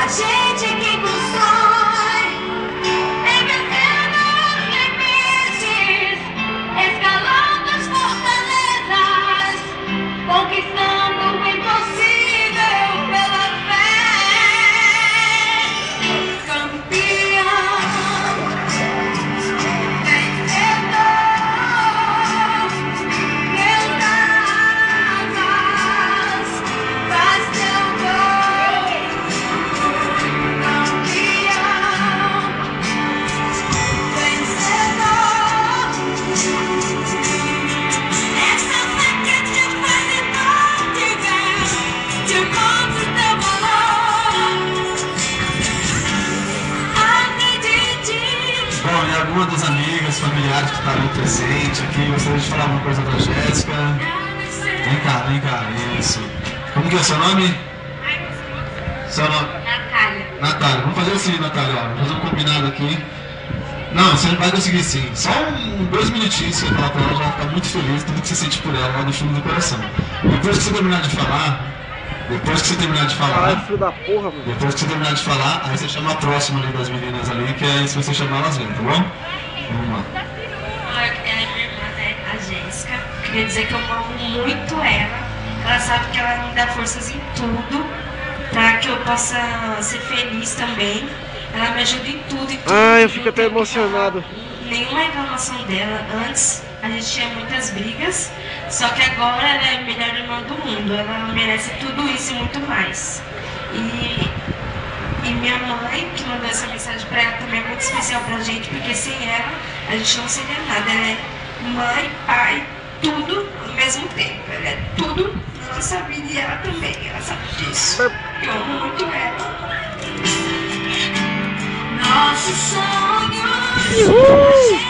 gente que constrói, vencendo os limites, escalando as fortalezas, conquistando o impossível pela fé. Campeão, vencedor, meus asas, faz teu gol. Campeão, vencedor, essa fé que te faz incontiver, te mostra o teu valor. Acredite. Bom, e alguma das amigas, familiares que estão ali presente aqui, gostaria de falar alguma coisa pra Jéssica? Vem cá, isso. Como que é seu nome? Seu nome? Natália. Natália. Vamos fazer assim, Natália, ó. Vamos fazer um combinado aqui. Não, você vai conseguir sim. Só 2 minutinhos você falar pra ela, já vai ficar muito feliz, tudo que você sente por ela lá do fundo do coração. Depois que você terminar de falar, Caralho, filho da porra, mano. depois que você terminar de falar, aí você chama a próxima ali das meninas ali, que aí se você chamar elas vêm, tá bom? Vamos lá. Ela é minha irmã, né? A Jéssica. Queria dizer que eu amo muito ela. Ela sabe que ela me dá forças em tudo, pra que eu possa ser feliz também. Ela me ajuda em tudo, Ah, eu fico até emocionado. Nenhuma reclamação dela. Antes a gente tinha muitas brigas, só que agora ela é a melhor irmã do mundo. Ela merece tudo isso e muito mais. E minha mãe, que mandou essa mensagem pra ela, também é muito especial pra gente, porque sem ela a gente não seria nada. Ela é mãe, pai, tudo ao mesmo tempo. Ela é tudo na nossa vida e ela também. Ela sabe disso. Eu amo muito ela. Nossos sonhos, a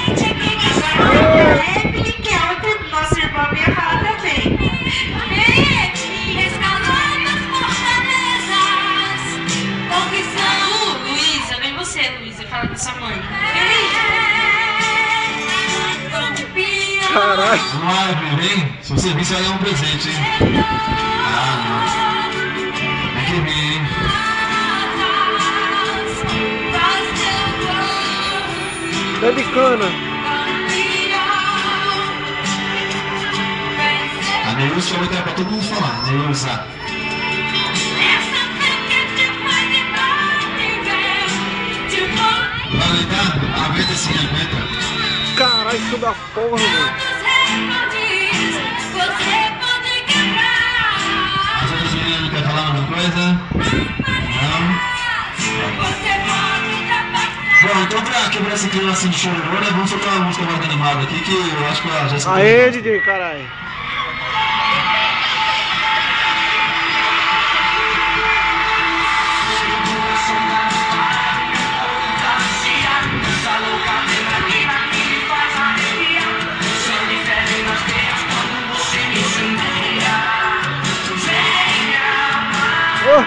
gente aqui que a Emily, que é outra nossa irmã, ia falar também. Escalando as fortalezas, conquistando. Luísa, vem você, Luísa, fala com sua mãe. Caralho. Vamos lá, vem. Se você vir, você vai ganhar um presente, hein? Ah, não. Tem que vir, hein? Bebe cana. A Neilza vai dar pra todo mundo falar, Neilza. Vai aguentar? Aguenta sim, aguenta. Caralho, filho da porra, mano. As outras meninas não querem falar alguma coisa? Não? Bom, então pra quebrar esse clima assim de chororô, né? Vamos soltar uma música mais animada aqui, que eu acho que a Jéssica... Aê, DJ, caralho. Oh.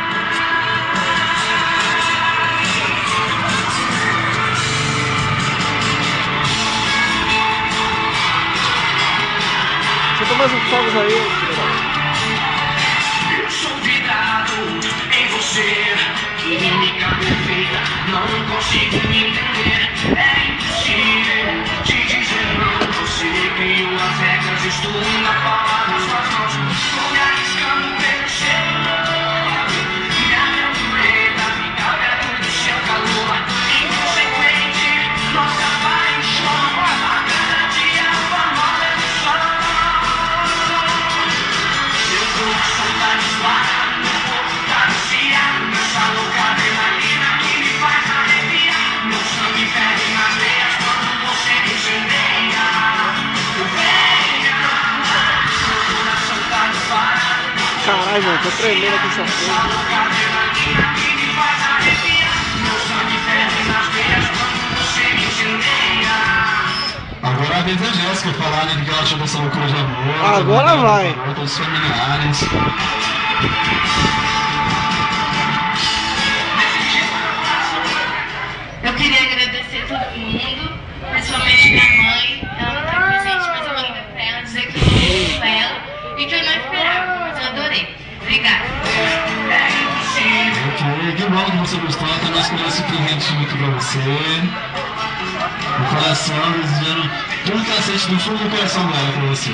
Você toma mais um fogos aí, filho da... Eu sou vidrado em você, química perfeita, não consigo me entender. É impossível te dizer não. Você criou as regras, estou na palma das suas mãos. Estou me arriscando pelo seu lado. Minha mão preta fica perto do seu calor. Inconsequente, nossa paixão. A cada dia famosa do sol. Seu coração tá disparado no corpo tá viciado nessa louca adrenalina que me faz arrepiar. Meu sangue ferve nas veias quando você me incendeia. Venha, meu coração tá disparado no corpo. Caralho, mano, tô tremendo aqui essa Essa porra. louca adrenalina que me faz arrepiar. Meu sangue ferve nas veias quando você me incendeia. Agora a vez da Jéssica falar, né, que ela achou dessa loucura de amor. Agora vai. Todos os familiares. Eu queria agradecer a todo mundo, principalmente minha mãe. Ela não tá presente, mas eu vou ligar pra ela, dizer que eu amo muito ela e que eu não esperava, mas eu adorei. Obrigada. Ok, Que bom que você gostou, até nós queremos esse presentinho aqui pra você. No coração, desejando tudo que ela sente do fundo do coração dela pra você.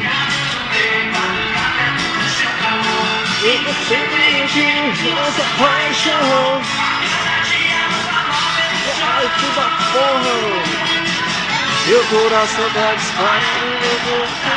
E você me nossa paixão. Ai, que da porra, mano. Meu coração tá disparando.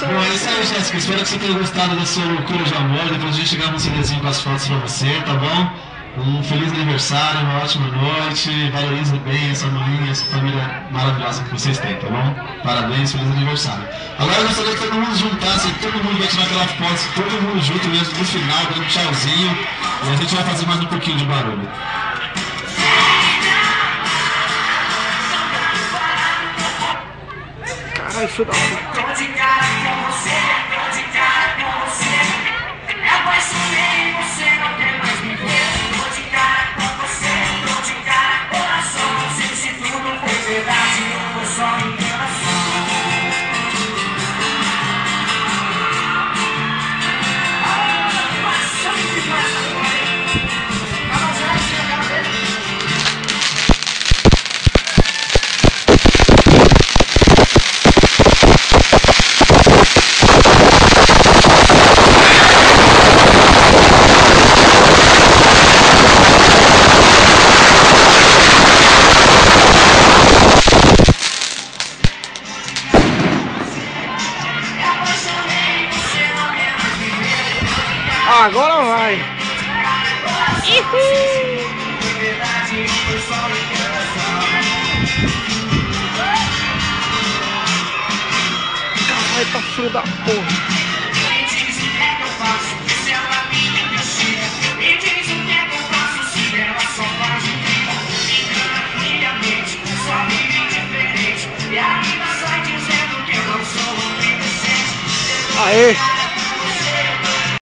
Bom, é isso aí, Jéssica. Espero que você tenha gostado da sua loucura de amor. Depois a gente grava um CDzinho com as fotos pra você, tá bom? Um feliz aniversário, uma ótima noite. Valorize bem essa maninha, essa família maravilhosa que vocês têm, tá bom? Parabéns, feliz aniversário. Agora eu gostaria que todo mundo juntasse, todo mundo vai tirar aquela foto, todo mundo junto mesmo no final, dando um tchauzinho. E a gente vai fazer mais um pouquinho de barulho. Caralho, filho da puta. Tô de cara com você, tô de cara com você. Me apaixonei e você não quer mais me ver. Tô de cara com você, tô de cara coração. Não sei se tudo foi verdade ou foi só enganação. Passa que passa agora. Vamos lá, seu cabelo. Agora vai. Caralho, tá filho da porra. Me diz o que é que eu faço, se ela me engana. Me diz o que é que eu faço, se ela só faz mentira. Me engana friamente, só vive diferente. E ainda sai dizendo que eu não sou um inocente. Aê.